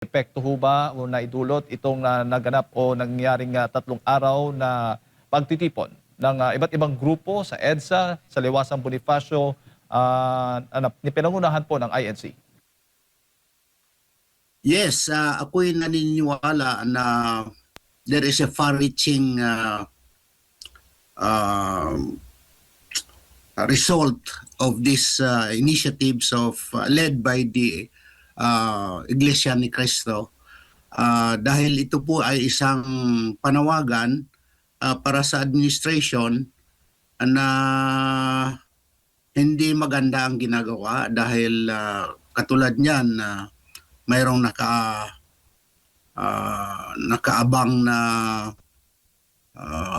epekto ho ba o naidulot itong naganap o nangyaring 3 araw na pagtitipon ng iba't ibang grupo sa EDSA, sa Liwasang Bonifacio, ni pinangunahan po ng INC? Yes, ako'y naniniwala na there is a far-reaching result of these initiatives led by the Iglesia ni Cristo, dahil ito po ay isang panawagan para sa administration na hindi maganda ang ginagawa dahil katulad niyan mayroong nakaabang na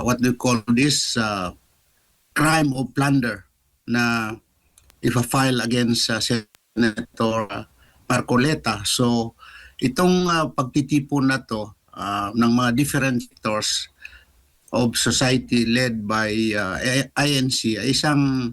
what do you call this, crime of plunder na ipa-file against Senator Marcoleta. So itong pagtitipon na to ng mga different sectors of society led by INC ay isang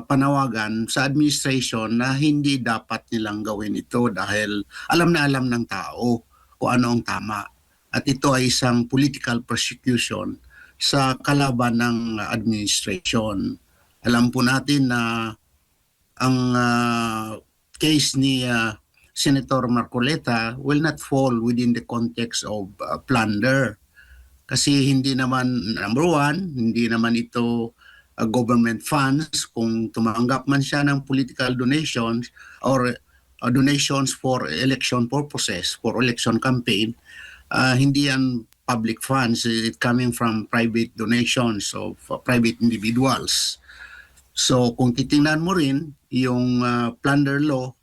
panawagan sa administration na hindi dapat nilang gawin ito dahil alam na alam ng tao kung ano ang tama. At ito ay isang political persecution sa kalaban ng administration. Alam po natin na ang case ni Senator Marcoleta will not fall within the context of plunder. Kasi hindi naman, number one, hindi naman ito government funds. Kung tumanggap man siya ng political donations or donations for election purposes, for election campaign, hindi yan public funds. It coming from private donations of private individuals. So kung titingnan mo rin yung plunder law,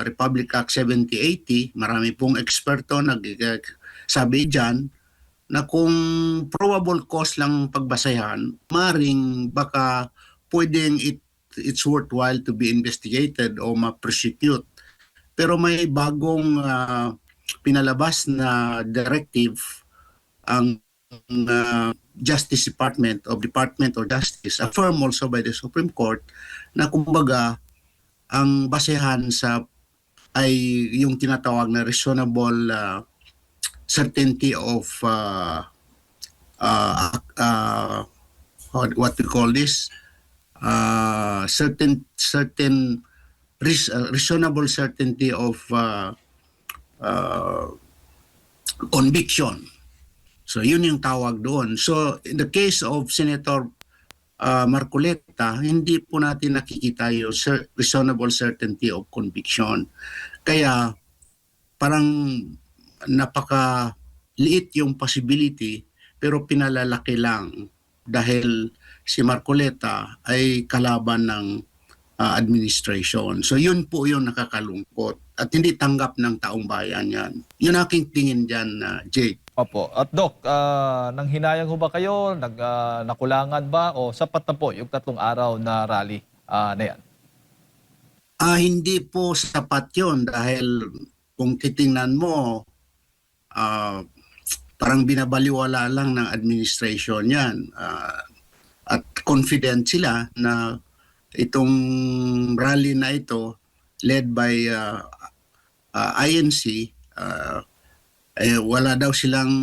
Republic Act 7080, marami pong eksperto nagsabi dyan na kung probable cause lang pagbasehan, maring baka pwedeng it's worthwhile to be investigated o ma-prosecute. Pero may bagong pinalabas na directive ang Justice Department of Justice, affirmed also by the Supreme Court, na kumbaga ang basehan sa ay yung tinatawag na reasonable certainty of what we call this, reasonable certainty of conviction. So yun yung tawag doon. So in the case of Senator Marcoleta, hindi po natin nakikita yung reasonable certainty of conviction. Kaya parang napaka-liit yung possibility pero pinalalaki lang dahil si Marcoleta ay kalaban ng administration. So yun po yung nakakalungkot at hindi tanggap ng taong bayan yan. Yun aking tingin dyan, Jake. Opo. At Doc, nang hinayang ho ba kayo? Nakulangan ba? O sapat na po yung 3 araw na rally na yan? Hindi po sapat yun dahil kung titingnan mo, parang binabaliwala lang ng administration yan. At confident sila na itong rally na ito led by INC, wala daw silang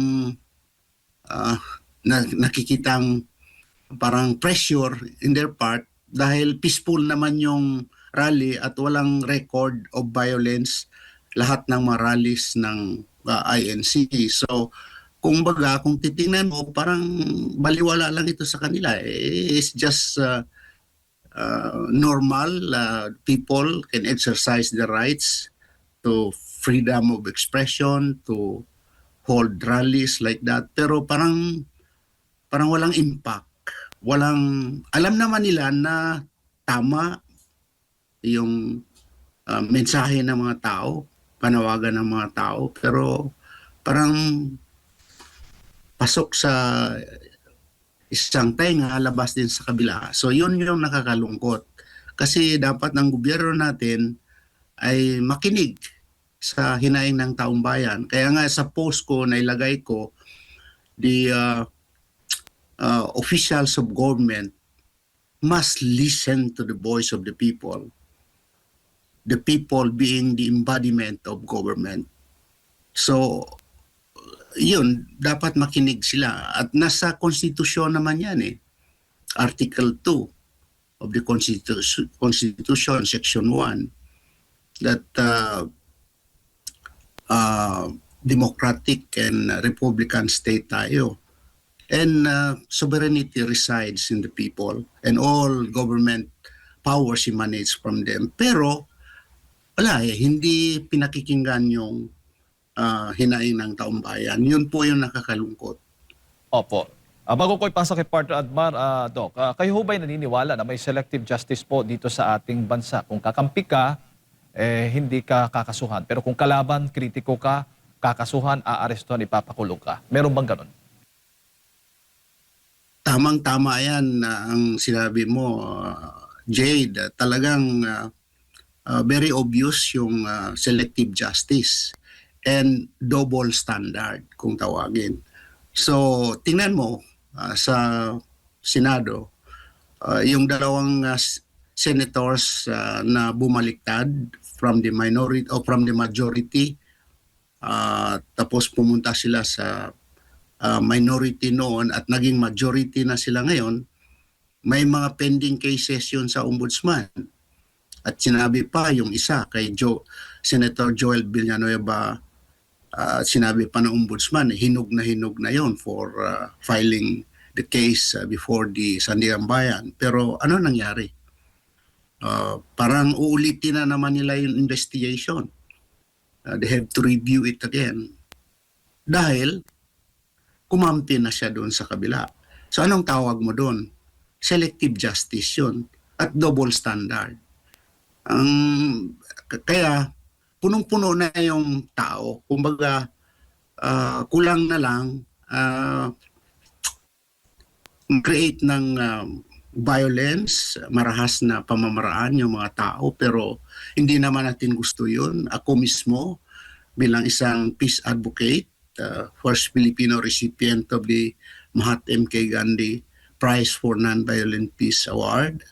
nakikitang parang pressure in their part dahil peaceful naman yung rally at walang record of violence lahat ng mga rallies ng INC. So kung titingnan mo, parang baliwala lang ito sa kanila. It's just normal. People can exercise their rights to freedom of expression, to hold rallies like that. Pero parang walang impact. Alam naman nila na tama yung mensahe ng mga tao, panawagan ng mga tao, pero parang pasok sa isang tenga, labas din sa kabila. So yun yung nakakalungkot. Kasi dapat ng gobyerno natin ay makinig sa hinaing ng taong bayan. Kaya nga sa post ko, nailagay ko, the officials of government must listen to the voice of the people. The people being the embodiment of government. So, yun, dapat makinig sila. At nasa konstitusyon naman yan eh. Article 2 of the Constitution, Section 1, that democratic and republican state tayo. And sovereignty resides in the people and all government powers emanates from them. Pero wala eh, hindi pinakikinggan yung hinaing ng taong bayan. Yun po yung nakakalungkot. Opo. Bago ko ipasa kay Partner Admar, Doc, kayo ho ba'y naniniwala na may selective justice po dito sa ating bansa? Kung kakampi ka, hindi ka kakasuhan. Pero kung kalaban, kritiko ka, kakasuhan, aarestuhan, ipapakulong ka. Meron bang ganun? Tamang-tama yan ang sinabi mo, Jade. Talagang very obvious yung selective justice and double standard kung tawagin. So, tingnan mo sa Senado, yung dalawang senators na bumaliktad from the minority o from the majority, tapos pumunta sila sa minority noon at naging majority na sila ngayon, may mga pending cases yun sa ombudsman. At sinabi pa yung isa kay Senator Joel Villanueva, sinabi pa ng ombudsman, hinug na yun for filing the case before the Sandigan Bayan. Pero ano nangyari? Parang uulitin na naman nila yung investigation. They have to review it again. Dahil kumampi na siya doon sa kabila. So anong tawag mo doon? Selective justice yun at double standard. Kaya punong-puno na yung tao. Kumbaga, kulang na lang create ng violence, marahas na pamamaraan yung mga tao, pero hindi naman natin gusto yun. Ako mismo, bilang isang peace advocate, first Filipino recipient of the Mahat M.K. Gandhi Prize for Nonviolent Peace Award.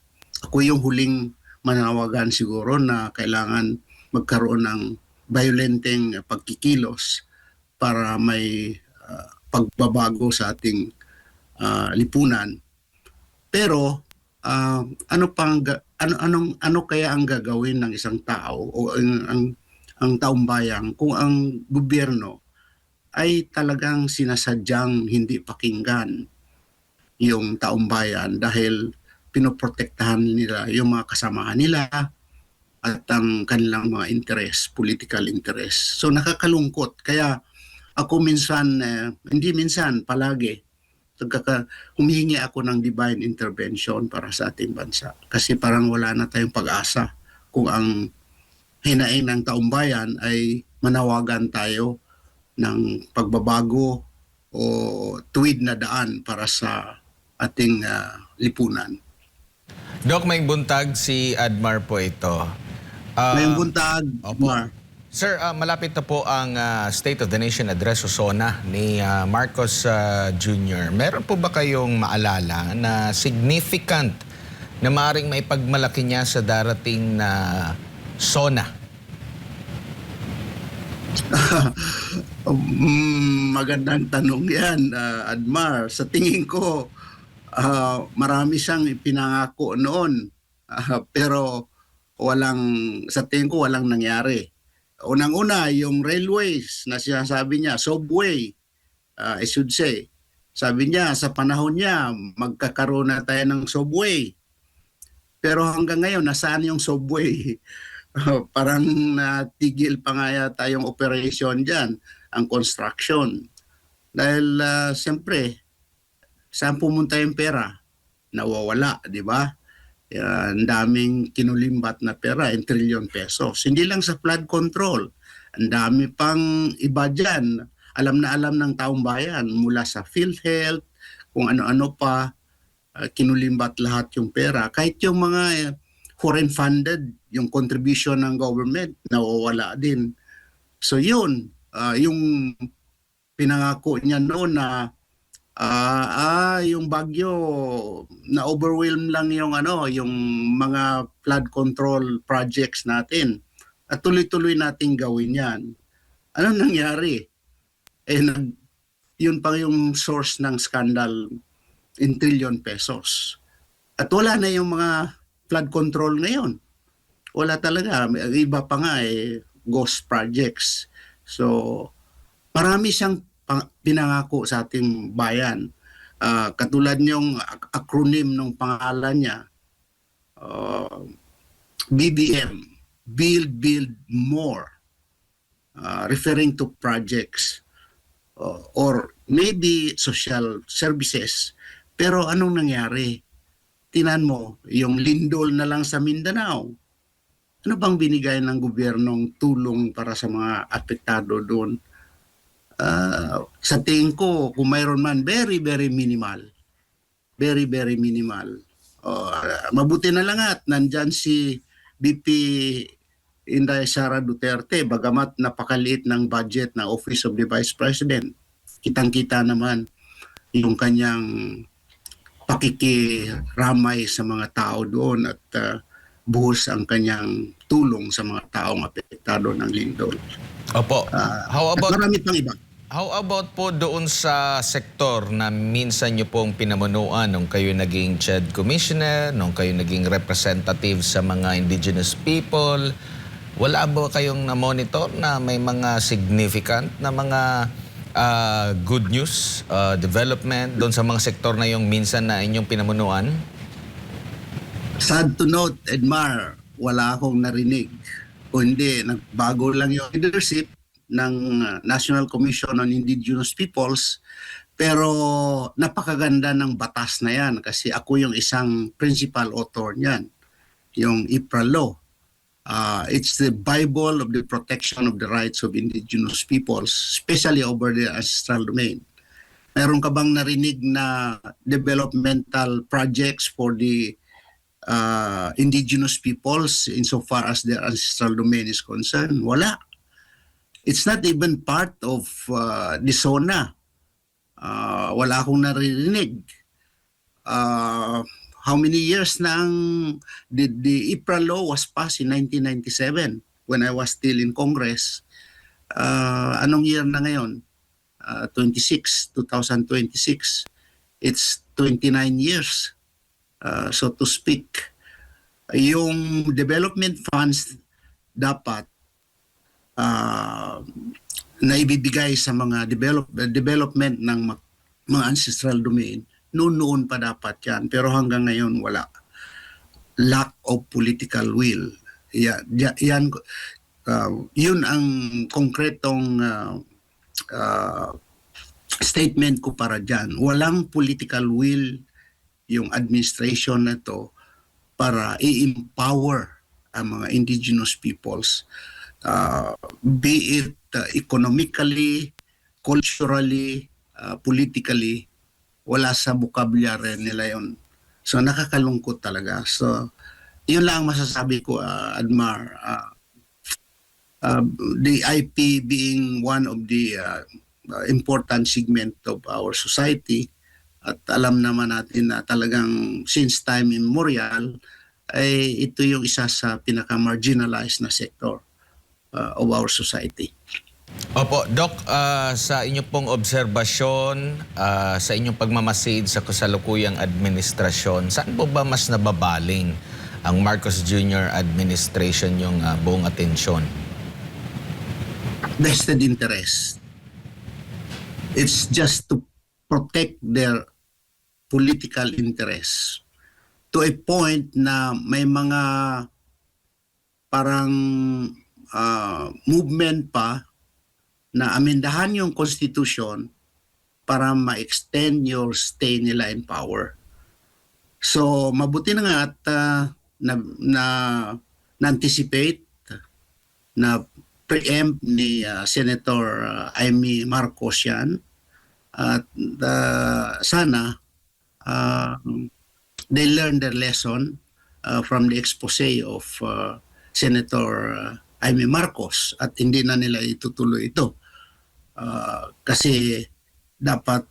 Ako yung huling manawagan siguro na kailangan magkaroon ng violenteng pagkikilos para may pagbabago sa ating lipunan. Pero ano kaya ang gagawin ng isang tao o ang taong bayan kung ang gobyerno ay talagang sinasadyang hindi pakinggan yung taong bayan dahil pinoprotektahan nila yung mga kasamahan nila at ang kanilang mga interest, political interest. So nakakalungkot. Kaya ako minsan, hindi minsan, palagi, humihingi ako ng divine intervention para sa ating bansa. Kasi parang wala na tayong pag-asa kung ang hinaing ng taong bayan ay manawagan tayo ng pagbabago o tuwid na daan para sa ating lipunan. Doc, may buntag si Admar po ito. Ngayong buntag, Mar. Sir, malapit na po ang State of the Nation Address o SONA ni Marcos Jr. Meron po ba kayong maalala na significant na maaaring maipagmalaki niya sa darating na SONA? Magandang tanong yan, Admar. Sa tingin ko, marami siyang ipinangako noon. Pero sa tingin ko walang nangyari. Unang-una, yung railways na sinasabi niya, subway, I should say. Sabi niya, sa panahon niya, magkakaroon na tayo ng subway. Pero hanggang ngayon, nasaan yung subway? Parang natigil pa nga yata yung operation dyan, ang construction. Dahil siyempre, saan pumunta yung pera? Nawawala, di ba? Ang daming kinulimbat na pera, 1 trillion pesos. Hindi lang sa flood control. Ang dami pang iba dyan. Alam na alam ng taong bayan, mula sa PhilHealth, kung ano-ano pa, kinulimbat lahat yung pera. Kahit yung mga foreign funded, yung contribution ng government, nawawala din. So yun, yung pinangako niya noon na yung bagyo na overwhelm lang yung yung mga flood control projects natin. At tuloy-tuloy nating gawin 'yan. Ano nangyari? Eh, yun pa yung source ng scandal in trillion pesos. At wala na yung mga flood control ngayon. Wala talaga. May iba pa nga ghost projects. So, marami siyang pinangako sa ating bayan. Katulad yung acronym ng pangalan niya, uh, BBM, Build More, referring to projects or maybe social services. Pero anong nangyari? Tinan mo, yung lindol na lang sa Mindanao. Ano bang binigay ng gobyernong tulong para sa mga apektado doon? Sa tingin ko, kung mayroon man, very, very minimal. Very, very minimal. Mabuti na lang at nandyan si BP Inday Sara Duterte, bagamat napakaliit ng budget ng Office of the Vice President. Kitang-kita naman yung kanyang pakikiramay sa mga tao doon at buhos ang kanyang tulong sa mga taong apektado ng lindol. Opo. How At about marami pang iba. How about po doon sa sektor na minsan nyo pong pinamunuan nung kayo naging CHED Commissioner, nung kayo naging representative sa mga indigenous people? Wala ba kayong na-monitor na may mga significant na mga good news, development doon sa mga sektor na yung minsan na inyong pinamunuan? Sad to note, Edmar, wala akong narinig. Kundi nagbago lang yung leadership ng National Commission on Indigenous Peoples, pero napakaganda ng batas na yan kasi ako yung isang principal author niyan, yung IPRA law. It's the Bible of the protection of the rights of indigenous peoples, especially over the ancestral domain. Meron ka bang narinig na developmental projects for the indigenous peoples insofar as their ancestral domain is concerned? Wala. It's not even part of the SONA. Wala akong naririnig. How many years na the IPRA law was passed in 1997 when I was still in Congress. Anong year na ngayon? 2026. It's 29 years, so to speak. Yung development funds dapat na ibibigay sa mga development ng mga ancestral domain, noon pa dapat yan. Pero hanggang ngayon, wala. Lack of political will. Yun ang konkretong statement ko para dyan. Walang political will yung administration na to para i-empower ang mga indigenous peoples. Be it economically, culturally, politically, wala sa vocabulary nila yon. So nakakalungkot talaga. So yun lang masasabi ko, Admar. The IP being one of the important segment of our society, at alam naman natin na talagang since time immemorial, ay ito yung isa sa pinaka-marginalized na sector of our society. Opo, Doc, sa inyong pong obserbasyon, sa inyong pagmamasid sa kasalukuyang administrasyon, saan po ba mas nababaling ang Marcos Jr. administration yung buong atensyon? Vested interest. It's just to protect their political interests to a point na may mga parang movement pa na amendahan yung constitution para ma-extend your stay nila in power. So mabuti na nga at na-anticipate, na preempt ni Senator Amy Marcos yan. At sana they learn their lesson from the expose of Senator Amy Marcos at hindi na nila itutuloy ito. Kasi dapat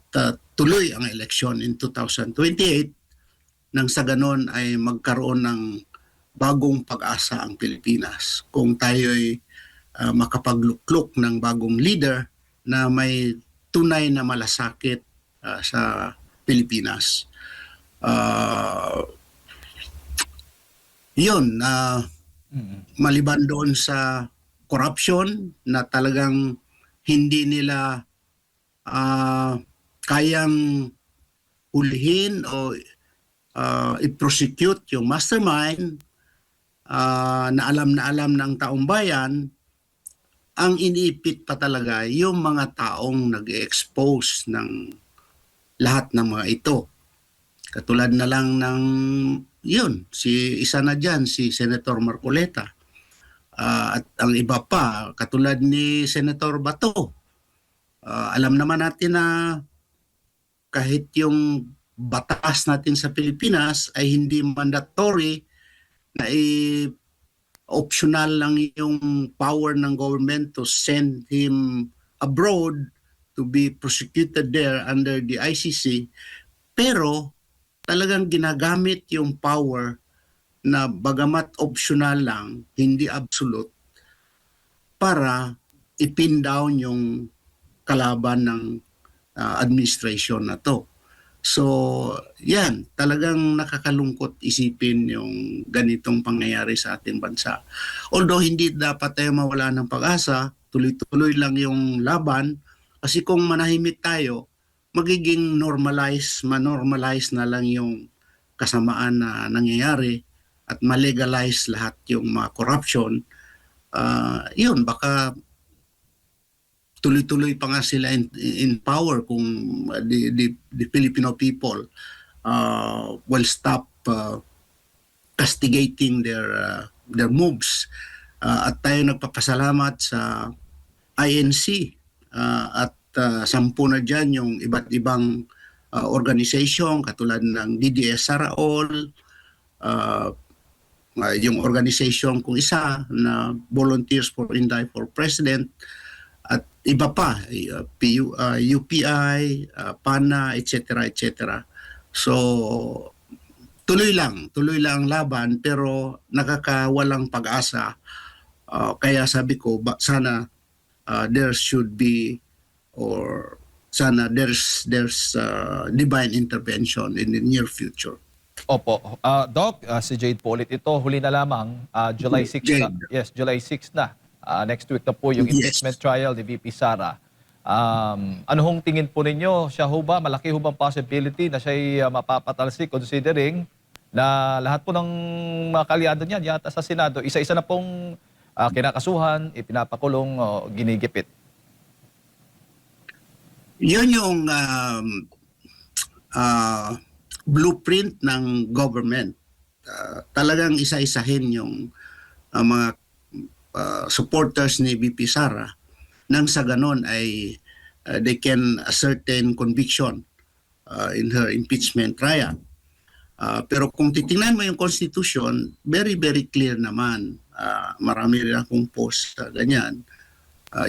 tuloy ang eleksyon in 2028 nang sa ganon ay magkaroon ng bagong pag-asa ang Pilipinas. Kung tayo'y makapagluklok ng bagong leader na may tunay na malasakit sa Pilipinas. Yun, maliban doon sa corruption na talagang hindi nila kayang ulihin o i-prosecute yung mastermind na alam ng taong bayan, ang iniipit pa talaga yung mga taong nag-expose ng lahat ng mga ito. Katulad na lang ng isa na dyan, si Senator Marcoleta. At ang iba pa, katulad ni Senator Bato. Alam naman natin na kahit yung batas natin sa Pilipinas ay hindi mandatory na optional lang yung power ng government to send him abroad to be prosecuted there under the ICC, pero talagang ginagamit yung power na bagamat optional lang, hindi absolute, para ipin down yung kalaban ng administration na to. So, yan, talagang nakakalungkot isipin yung ganitong pangyayari sa ating bansa. Although hindi dapat tayo mawala ng pag-asa, tuloy-tuloy lang yung laban, kasi kung manahimik tayo, magiging manormalize na lang yung kasamaan na nangyayari at malegalize lahat yung mga corruption. Yun, baka tuloy-tuloy pa nga sila in power kung the Filipino people will stop castigating their moves. At tayo nagpapasalamat sa INC at 10 na dyan yung iba't ibang organization katulad ng DDS Saraol, yung organization kung isa na Volunteers for Inday for President, at iba pa, UPI, PANA, etc. etc. So, tuloy lang ang laban, pero nakakawalang pag-asa. Kaya sabi ko, sana there should be, or sana there's divine intervention in the near future. Opo. Doc, si Jade po ulit ito. Huli na lamang, July 6 na. Jade. Yes, July 6 na. Next week na po yung Yes. impeachment trial ni VP Sara. Ano hong tingin po ninyo? Siya ho ba, malaki ho bang possibility na siya'y mapapatalsik considering na lahat po ng mga kalyado niyan yata sa Senado, isa-isa na pong kinakasuhan, ipinapakulong, ginigipit? Yun yung blueprint ng government. Talagang isa-isahin yung mga supporters ni VP Sara nang sa ganon ay they can ascertain conviction in her impeachment trial. Pero kung titingnan mo yung Constitution, very, very clear naman. Marami rin akong post sa ganyan.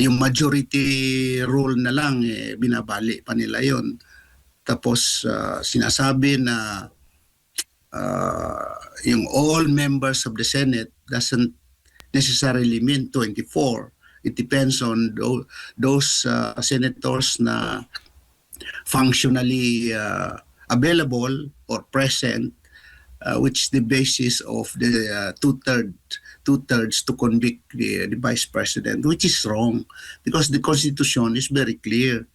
Yung majority rule na lang, binabali pa nila yon. Tapos sinasabi na yung all members of the Senate doesn't necessarily mean 24. It depends on those senators na functionally available or present, which is the basis of the two-thirds to convict the Vice President, which is wrong because the Constitution is very clear.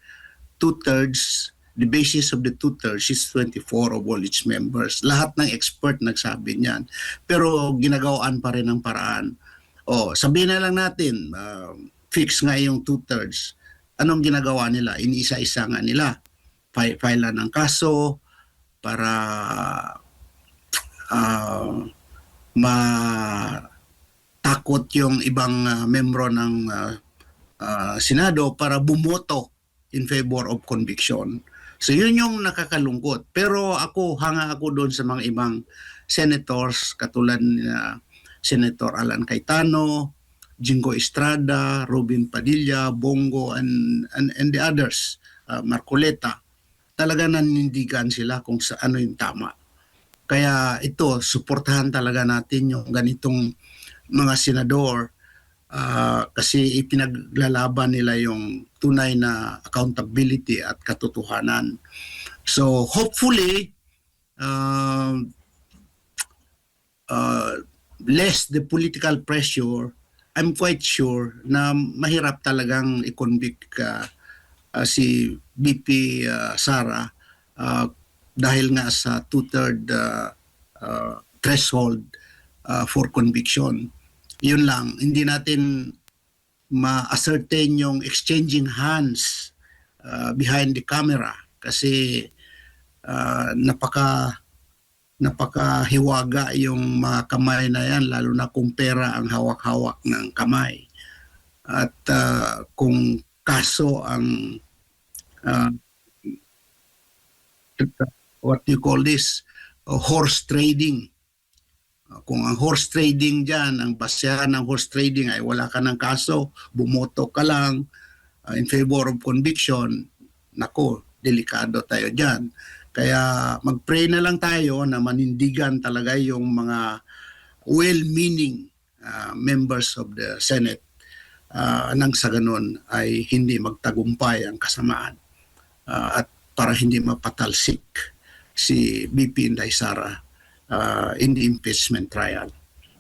Two-thirds, the basis of the two-thirds is 24 of all its members. Lahat ng expert nagsabi niyan. Pero ginagawaan pa rin ng paraan. Sabihin na lang natin, fix nga yung two-thirds. Anong ginagawa nila? Inisa-isa nga nila. File ng kaso para matakot yung ibang membro ng Senado para bumoto in favor of conviction. So yun yung nakakalungkot. Pero hanga ako doon sa mga ibang senators katulad ni Senator Alan Cayetano, Jingo Estrada, Robin Padilla, Bongo, and the others, Marcoleta. Talaga nanindigan sila kung ano yung tama. Kaya ito, suportahan talaga natin yung ganitong mga senador kasi ipinaglalaban nila yung tunay na accountability at katotohanan. So hopefully, less the political pressure, I'm quite sure na mahirap talagang i-convict si BP Sara dahil nga sa two-third threshold for conviction. Yun lang, hindi natin ma-ascertain yung exchanging hands behind the camera kasi napakahiwaga yung mga kamay na yan, lalo na kung pera ang hawak-hawak ng kamay. At kung kaso ang what you call this, horse trading. Kung ang horse trading dyan, ang basehan ng horse trading ay wala ka ng kaso, bumoto ka lang in favor of conviction, nako, delikado tayo dyan. Kaya mag-pray na lang tayo na manindigan talaga yung mga well-meaning members of the Senate nang sa ganun ay hindi magtagumpay ang kasamaan at para hindi mapatalsik si BP Inday Sara in the impeachment trial.